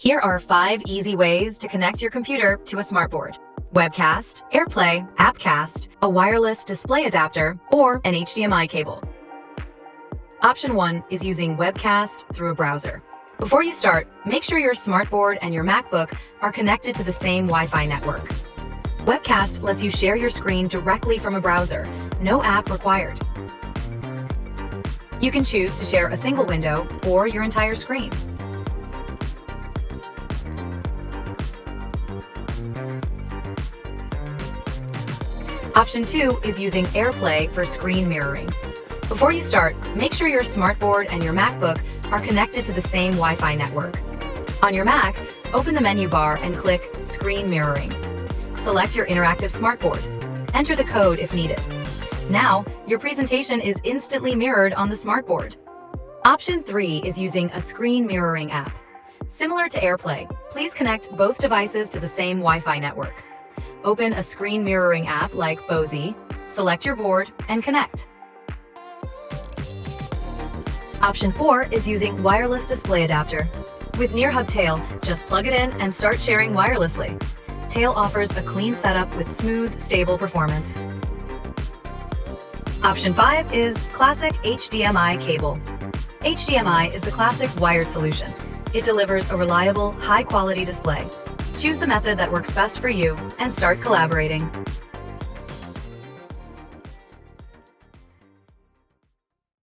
Here are 5 easy ways to connect your computer to a smartboard: Webcast, AirPlay, Appcast, a wireless display adapter, or an HDMI cable. Option 1 is using Webcast through a browser. Before you start, make sure your smartboard and your MacBook are connected to the same Wi-Fi network. Webcast lets you share your screen directly from a browser, no app required. You can choose to share a single window or your entire screen. Option 2 is using AirPlay for screen mirroring. Before you start, make sure your smartboard and your MacBook are connected to the same Wi-Fi network. On your Mac, open the menu bar and click Screen Mirroring. Select your interactive smartboard. Enter the code if needed. Now, your presentation is instantly mirrored on the smartboard. Option 3 is using a screen mirroring app. Similar to AirPlay, please connect both devices to the same Wi-Fi network. Open a screen mirroring app like Bozee, select your board, and connect. Option 4 is using wireless display adapter. With NearHub Tail, just plug it in and start sharing wirelessly. Tail offers a clean setup with smooth, stable performance. Option 5 is classic HDMI cable. HDMI is the classic wired solution. It delivers a reliable, high-quality display. Choose the method that works best for you and start collaborating.